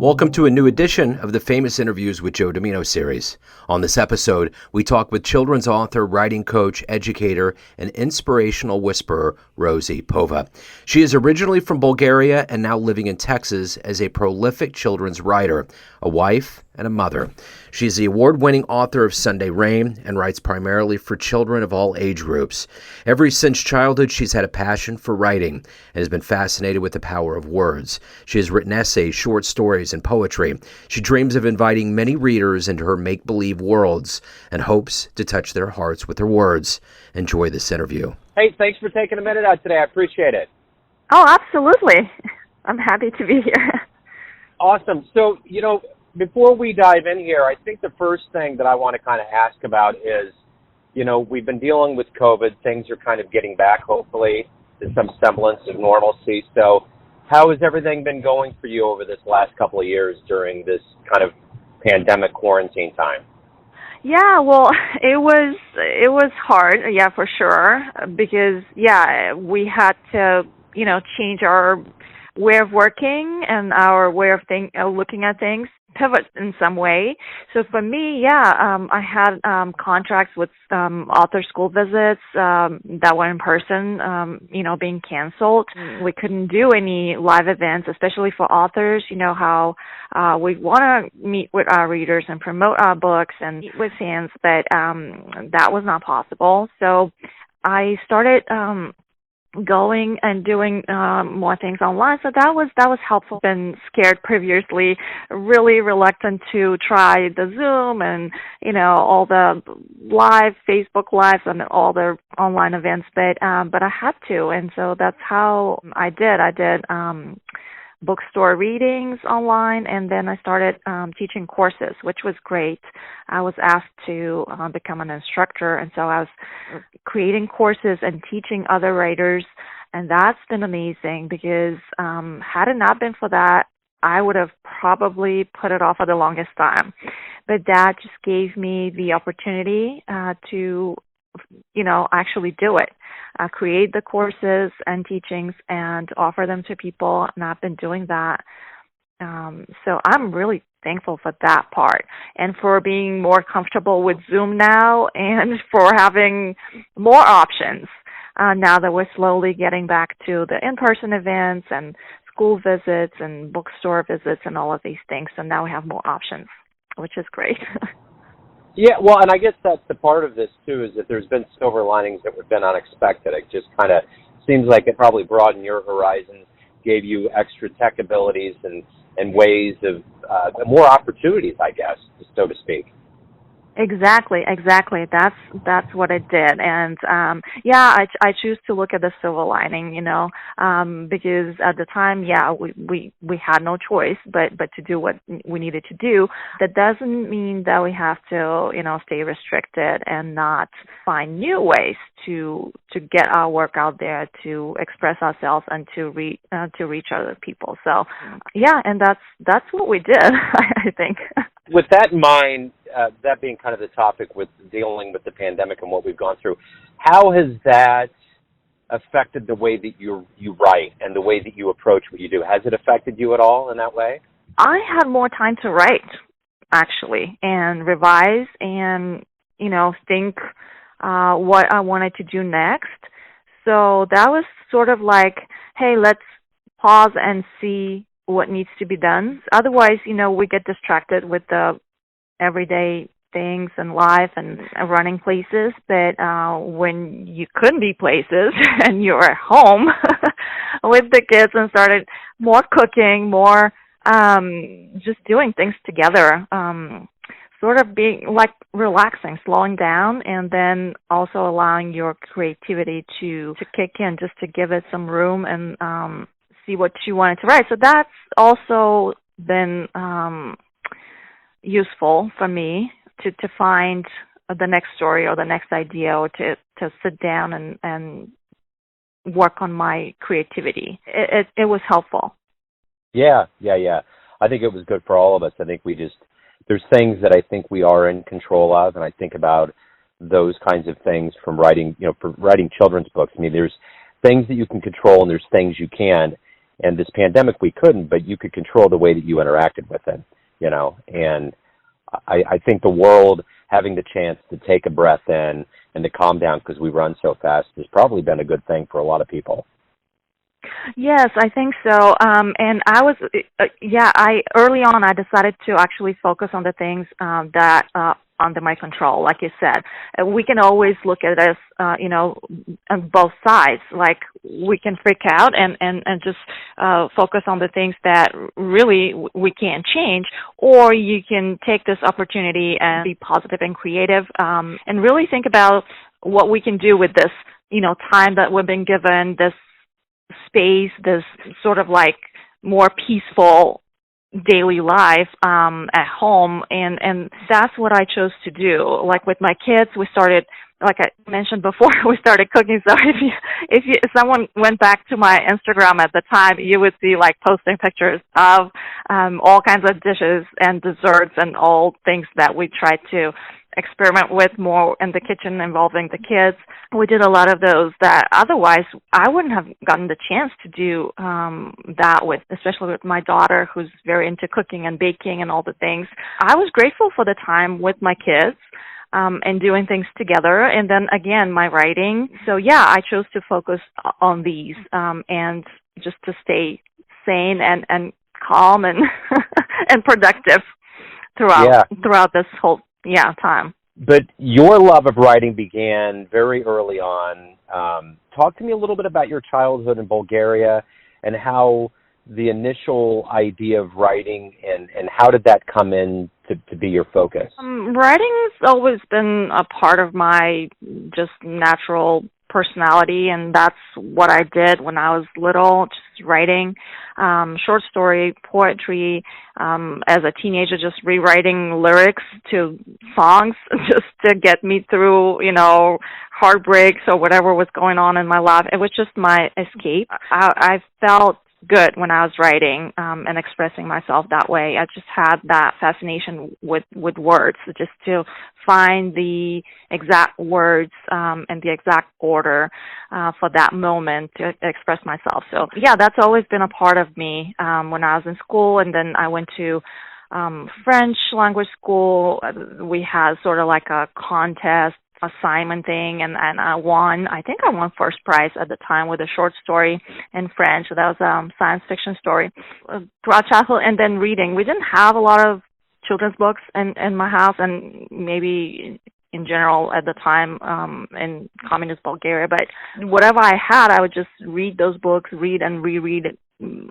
Welcome to a new edition of the Famous Interviews with Joe Dimino series. On this episode, we talk with children's author, writing coach, educator, and inspirational whisperer, Rosie Pova. She is originally from Bulgaria and now living in Texas as a prolific children's writer, a wife, and a mother. She is the award-winning author of Sunday Rain and writes primarily for children of all age groups. Ever since childhood, she's had a passion for writing and has been fascinated with the power of words. She has written essays, short stories, and poetry. She dreams of inviting many readers into her make-believe worlds and hopes to touch their hearts with her words. Enjoy this interview. Hey, thanks for taking a minute out today. I appreciate it. Oh, absolutely. I'm happy to be here. Awesome. So, before we dive in here, I think the first thing that I want to kind of ask about is, we've been dealing with COVID. Things are kind of getting back, hopefully, to some semblance of normalcy. So how has everything been going for you over this last couple of years during this kind of pandemic quarantine time? Yeah, well, it was hard, yeah, for sure, because, we had to, change our way of working and our way of looking at things, pivot in some way. So for me, I had contracts with author school visits that were in person, being canceled. We couldn't do any live events, especially for authors. You know how we want to meet with our readers and promote our books and meet with fans, but that was not possible. So I started going and doing more things online. So that was helpful. Been scared previously, really reluctant to try the Zoom and, all the live Facebook Lives and all the online events, but I had to. And so that's how I did. I did bookstore readings online, and then I started teaching courses, which was great. I was asked to become an instructor, and so I was creating courses and teaching other writers, and that's been amazing because had it not been for that, I would have probably put it off for the longest time. But that just gave me the opportunity to actually do it, create the courses and teachings and offer them to people. And I've been doing that. So I'm really thankful for that part and for being more comfortable with Zoom now and for having more options now that we're slowly getting back to the in-person events and school visits and bookstore visits and all of these things. So now we have more options, which is great. Yeah, well, and I guess that's the part of this, too, is that there's been silver linings that have been unexpected. It just kind of seems like it probably broadened your horizons, gave you extra tech abilities and ways of more opportunities, I guess, so to speak. Exactly. That's what it did. And I choose to look at the silver lining, because at the time, we had no choice but to do what we needed to do. That doesn't mean that we have to, stay restricted and not find new ways to get our work out there, to express ourselves and to reach other people. So and that's what we did, I think. With that in mind, that being kind of the topic with dealing with the pandemic and what we've gone through, how has that affected the way that you write and the way that you approach what you do? Has it affected you at all in that way? I had more time to write, actually, and revise and, think what I wanted to do next. So that was sort of like, hey, let's pause and see what needs to be done. Otherwise, we get distracted with the everyday things and life and running places. But when you couldn't be places and you're at home with the kids and started more cooking, more just doing things together, sort of being like relaxing, slowing down, and then also allowing your creativity to kick in, just to give it some room and see what you wanted to write. So that's also been useful for me to find the next story or the next idea, or to sit down and work on my creativity. It was helpful. Yeah. I think it was good for all of us. I think there's things that I think we are in control of, and I think about those kinds of things from writing, for writing children's books. I mean, there's things that you can control and there's things you can't. And this pandemic, we couldn't, but you could control the way that you interacted with it, you know. And I think the world having the chance to take a breath in and to calm down because we run so fast has probably been a good thing for a lot of people. Yes, I think so. And I was, I early on I decided to actually focus on the things that under my control. Like you said, we can always look at this, on both sides. Like we can freak out and just focus on the things that really we can't change, or you can take this opportunity and be positive and creative, and really think about what we can do with this, time that we've been given, this space, this sort of like more peaceful daily life at home, and that's what I chose to do. Like with my kids, we started, like I mentioned before, we started cooking. So if someone went back to my Instagram at the time, you would see like posting pictures of all kinds of dishes and desserts and all things that we tried to experiment with more in the kitchen involving the kids. We did a lot of those that otherwise I wouldn't have gotten the chance to do that with, especially with my daughter who's very into cooking and baking and all the things. I was grateful for the time with my kids and doing things together. And then again, my writing. So yeah, I chose to focus on these and just to stay sane and calm and and productive throughout this whole time. But your love of writing began very early on. Talk to me a little bit about your childhood in Bulgaria and how the initial idea of writing and how did that come in to be your focus? Writing's always been a part of my just natural personality, and that's what I did when I was little, just writing short story, poetry, as a teenager, just rewriting lyrics to songs just to get me through, heartbreaks or whatever was going on in my life. It was just my escape. I felt good when I was writing and expressing myself that way. I just had that fascination with words, just to find the exact words and the exact order for that moment to express myself. So yeah, that's always been a part of me when I was in school, and then I went to French language school. We had sort of like a contest assignment thing, and I won. I think I won first prize at the time with a short story in French. So that was a science fiction story throughout childhood. And then reading. We didn't have a lot of children's books in my house, and maybe in general at the time in communist Bulgaria. But whatever I had, I would just read those books, read and reread it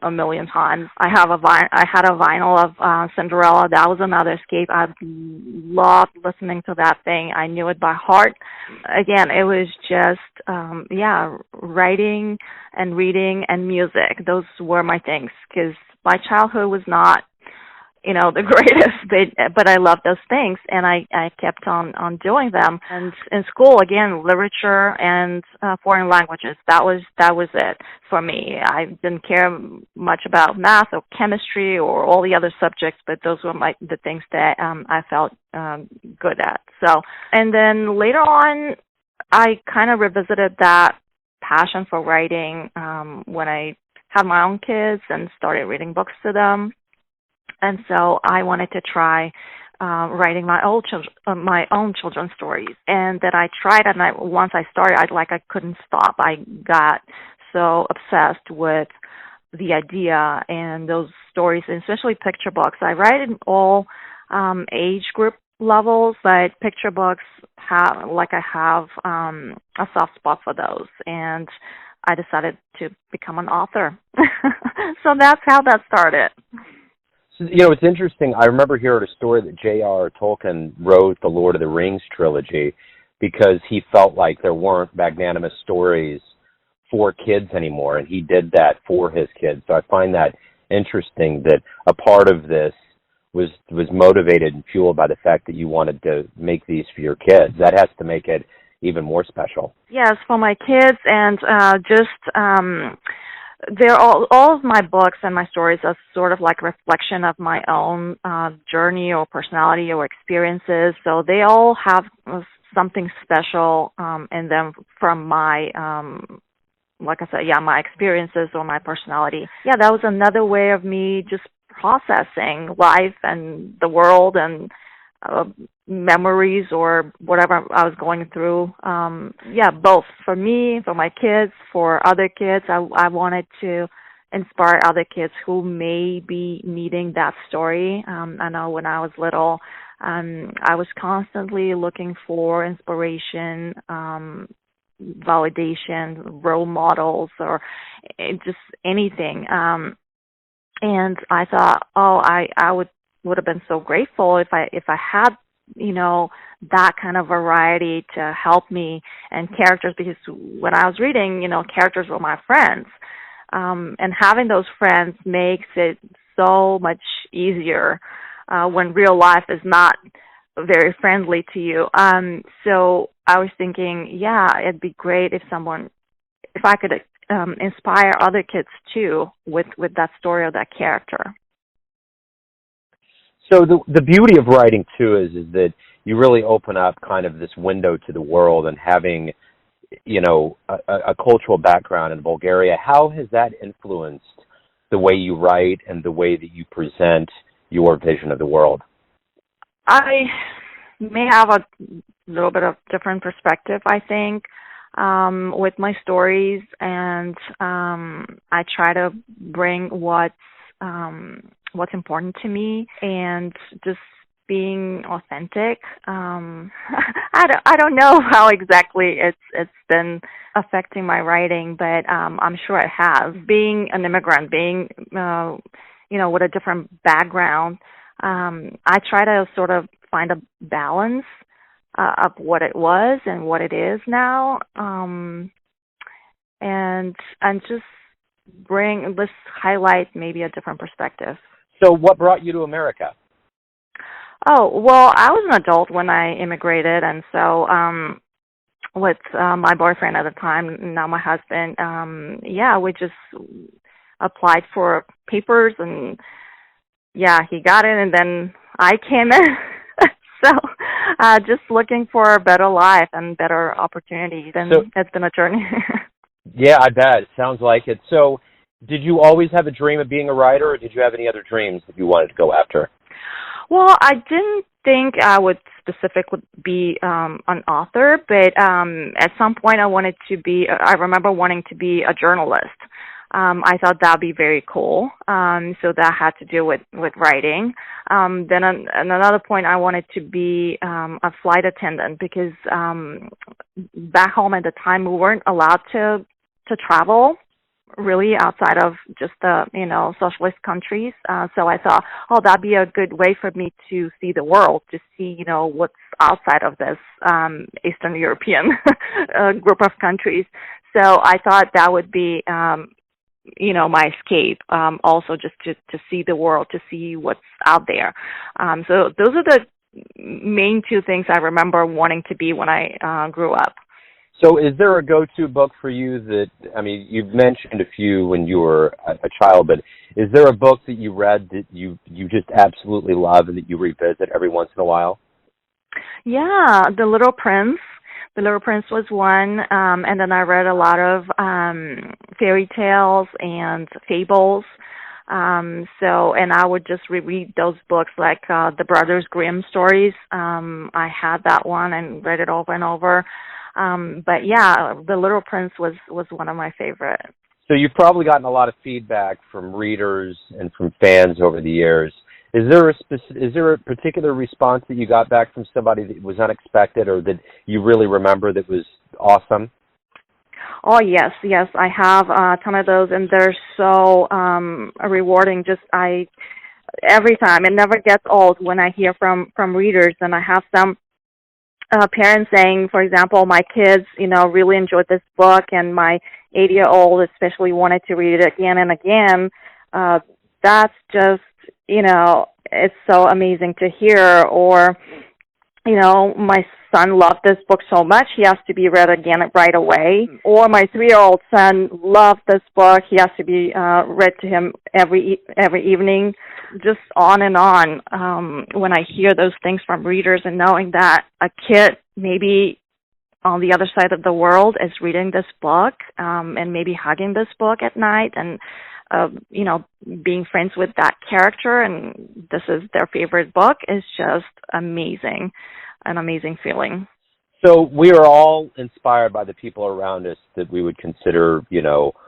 a million times. I had a vinyl of Cinderella. That was another escape. I loved listening to that thing. I knew it by heart. Again, it was just writing and reading and music. Those were my things, because my childhood was not the greatest, but I loved those things, and I kept on doing them. And in school, again, literature and foreign languages, that was it for me. I didn't care much about math or chemistry or all the other subjects, but those were the things that I felt good at. So, and then later on, I kind of revisited that passion for writing when I had my own kids and started reading books to them. And so I wanted to try writing my own children's stories. And that I tried, and once I started, I couldn't stop. I got so obsessed with the idea and those stories, and especially picture books. I write in all age group levels, but picture books I have a soft spot for those. And I decided to become an author. So that's how that started. So, it's interesting. I remember hearing a story that J.R. Tolkien wrote the Lord of the Rings trilogy because he felt like there weren't magnanimous stories for kids anymore, and he did that for his kids. So I find that interesting that a part of this was motivated and fueled by the fact that you wanted to make these for your kids. That has to make it even more special. Yes, for my kids, and they're all of my books and my stories are sort of like a reflection of my own journey or personality or experiences. So they all have something special in them from my like I said, my experiences or my personality. Yeah, that was another way of me just processing life and the world and uh, memories or whatever I was going through. Both for me, for my kids, for other kids. I wanted to inspire other kids who may be needing that story. I know when I was little, I was constantly looking for inspiration, validation, role models, or just anything. And I thought, I would have been so grateful if I had, that kind of variety to help me and characters, because when I was reading, characters were my friends. And having those friends makes it so much easier when real life is not very friendly to you. So I was thinking, it'd be great if I could inspire other kids too with that story or that character. So the beauty of writing too is that you really open up kind of this window to the world, and having, a cultural background in Bulgaria. How has that influenced the way you write and the way that you present your vision of the world? I may have a little bit of different perspective, I think, with my stories, and I try to bring what's important to me and just being authentic. I don't know how exactly it's been affecting my writing, but I'm sure it has. Being an immigrant, being with a different background, I try to sort of find a balance of what it was and what it is now, and just let's highlight maybe a different perspective. So what brought you to America? Oh, well, I was an adult when I immigrated, and so with my boyfriend at the time, now my husband, we just applied for papers, and he got it, and then I came in. So just looking for a better life and better opportunities, and it's been a journey. Yeah, I bet. It sounds like it. So did you always have a dream of being a writer, or did you have any other dreams that you wanted to go after? Well, I didn't think I would specifically be an author, but at some point I remember wanting to be a journalist. I thought that would be very cool. So that had to do with writing. Then at another point I wanted to be a flight attendant, because back home at the time we weren't allowed to travel really outside of just the, socialist countries. So I thought, that'd be a good way for me to see the world, to see, what's outside of this Eastern European group of countries. So I thought that would be, my escape, also just to see the world, to see what's out there. So those are the main two things I remember wanting to be when I grew up. So is there a go-to book for you that, you've mentioned a few when you were a child, but is there a book that you read that you just absolutely love and that you revisit every once in a while? Yeah, The Little Prince. The Little Prince was one, and then I read a lot of fairy tales and fables. And I would just reread those books, like the Brothers Grimm stories. I had that one and read it over and over. But yeah, The Little Prince was one of my favorite. So you've probably gotten a lot of feedback from readers and from fans over the years. Is there a particular response that you got back from somebody that was unexpected, or that you really remember that was awesome? Oh, yes, I have a ton of those, and they're so rewarding. Every time, it never gets old when I hear from readers, and I have some parents saying, for example, my kids, really enjoyed this book, and my 8-year-old especially wanted to read it again and again. That's just, it's so amazing to hear. Or, my son loved this book so much, he has to be read again right away. Or my 3-year-old son loved this book, he has to be read to him every evening. Just on and on. When I hear those things from readers, and knowing that a kid maybe on the other side of the world is reading this book, and maybe hugging this book at night, and being friends with that character, and this is their favorite book, is just amazing, an amazing feeling. So we are all inspired by the people around us that we would consider,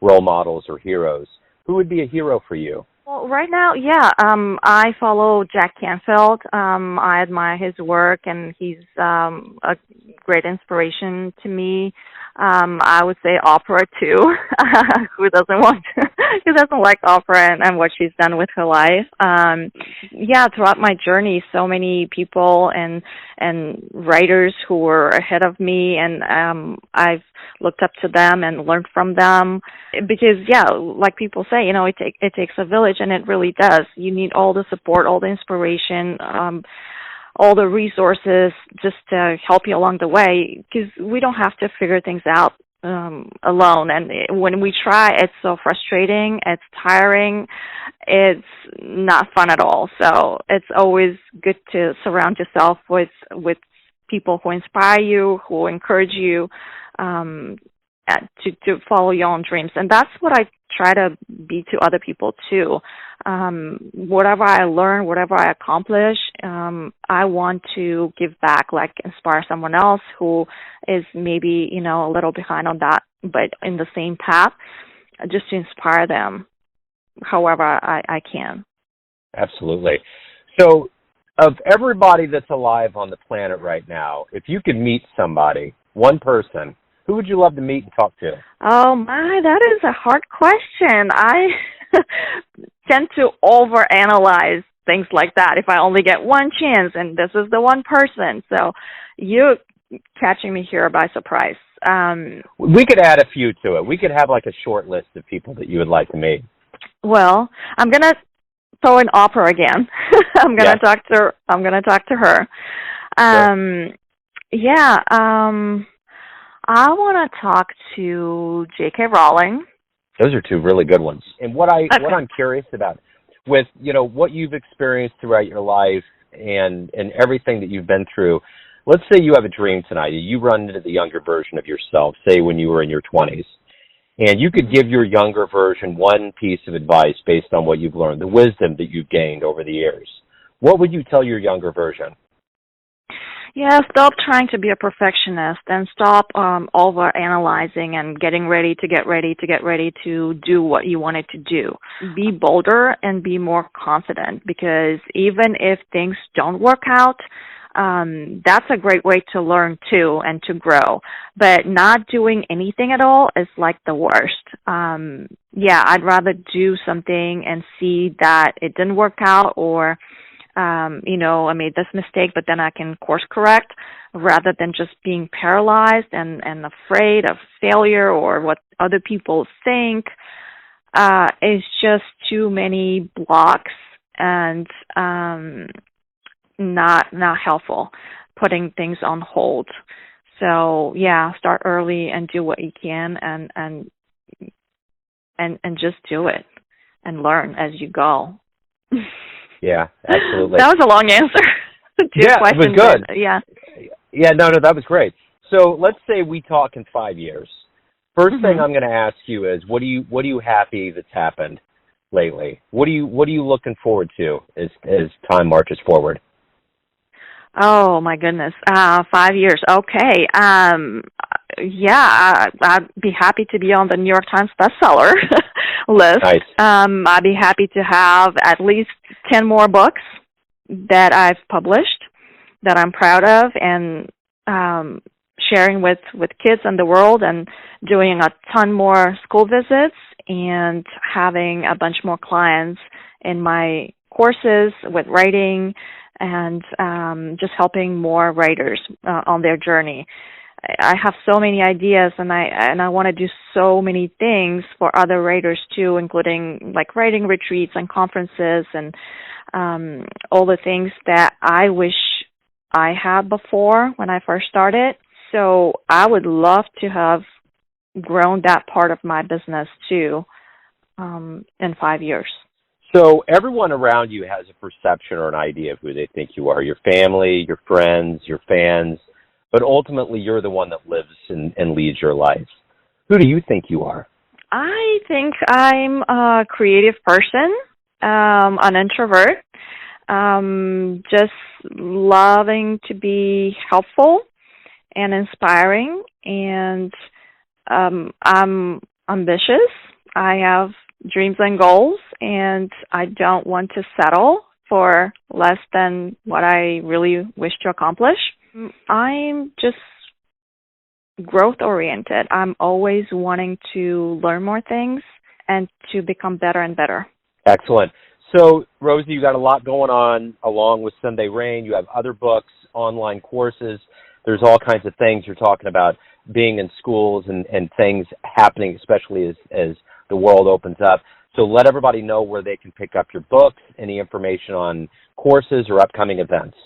role models or heroes. Who would be a hero for you? Well, right now, I follow Jack Canfield. I admire his work, and he's a great inspiration to me. I would say Oprah too. Who doesn't like Oprah and what she's done with her life? Throughout my journey, so many people and writers who were ahead of me, and I've looked up to them and learned from them. Because like people say, it takes a village, and it really does. You need all the support, all the inspiration, all the resources just to help you along the way, because we don't have to figure things out alone. And when we try, it's so frustrating, it's tiring, it's not fun at all. So it's always good to surround yourself with people who inspire you, who encourage you to follow your own dreams. And that's what I try to be to other people too. Whatever I learn, whatever I accomplish, I want to give back, like inspire someone else who is maybe, a little behind on that, but in the same path, just to inspire them however I can. Absolutely. So of everybody that's alive on the planet right now, if you could meet somebody, one person, who would you love to meet and talk to? Oh my, that is a hard question. I tend to overanalyze things like that. If I only get one chance and this is the one person. So you're catching me here by surprise. We could add a few to it. We could have like a short list of people that you would like to meet. Well, I'm going to throw in Oprah again. I'm going to talk to her. Sure. I want to talk to J.K. Rowling. Those are two really good ones. And what I'm curious about, with what you've experienced throughout your life and everything that you've been through, let's say you have a dream tonight. You run into the younger version of yourself, say when you were in your 20s, and you could give your younger version one piece of advice based on what you've learned, the wisdom that you've gained over the years. What would you tell your younger version? Yeah, stop trying to be a perfectionist and stop over-analyzing and getting ready to do what you wanted to do. Be bolder and be more confident, because even if things don't work out, that's a great way to learn too and to grow. But not doing anything at all is like the worst. I'd rather do something and see that it didn't work out, or I made this mistake, but then I can course correct, rather than just being paralyzed and afraid of failure or what other people think. It's just too many blocks and not helpful, putting things on hold. So start early and do what you can, and just do it and learn as you go. Yeah, absolutely. That was a long answer to your question. It was good. Yeah, no, that was great. So let's say we talk in 5 years. First thing I'm going to ask you is, what are you happy that's happened lately? What are you looking forward to as time marches forward? Oh my goodness, 5 years. Okay. I'd be happy to be on the New York Times bestseller list. Nice. I'd be happy to have at least 10 more books that I've published that I'm proud of, and sharing with kids in the world, and doing a ton more school visits, and having a bunch more clients in my courses with writing, and just helping more writers on their journey. I have so many ideas, and I want to do so many things for other writers too, including like writing retreats and conferences, and all the things that I wish I had before when I first started. So I would love to have grown that part of my business too in 5 years. So everyone around you has a perception or an idea of who they think you are, your family, your friends, your fans. but ultimately you're the one that lives and leads your life. Who do you think you are? I think I'm a creative person, an introvert, just loving to be helpful and inspiring, and I'm ambitious. I have dreams and goals, and I don't want to settle for less than what I really wish to accomplish. I'm just growth-oriented. I'm always wanting to learn more things and to become better and better. Excellent. So, Rosie, you got a lot going on along with Sunday Rain. You have other books, online courses. There's all kinds of things you're talking about being in schools and things happening, especially as the world opens up. So let everybody know where they can pick up your books, any information on courses or upcoming events.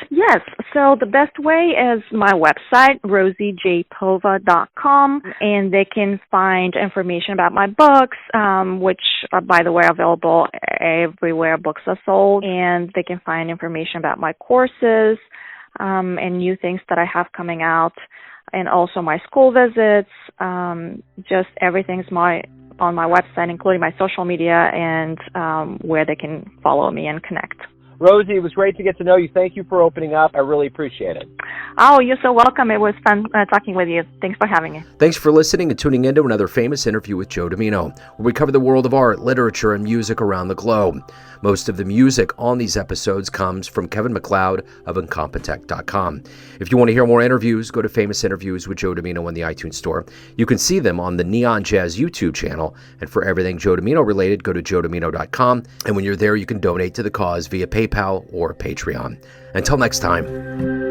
Yes, so the best way is my website, rosiejpova.com, and they can find information about my books, which are, by the way, available everywhere books are sold, and they can find information about my courses and new things that I have coming out, and also my school visits. Just everything's on my website, including my social media and where they can follow me and connect. Rosie, it was great to get to know you. Thank you for opening up. I really appreciate it. Oh, you're so welcome. It was fun talking with you. Thanks for having me. Thanks for listening and tuning in to another famous interview with Joe Dimino, where we cover the world of art, literature, and music around the globe. Most of the music on these episodes comes from Kevin MacLeod of Incompetech.com. If you want to hear more interviews, go to Famous Interviews with Joe Dimino in the iTunes Store. You can see them on the Neon Jazz YouTube channel. And for everything Joe Dimino related, go to joedimino.com. And when you're there, you can donate to the cause via PayPal or Patreon. Until next time.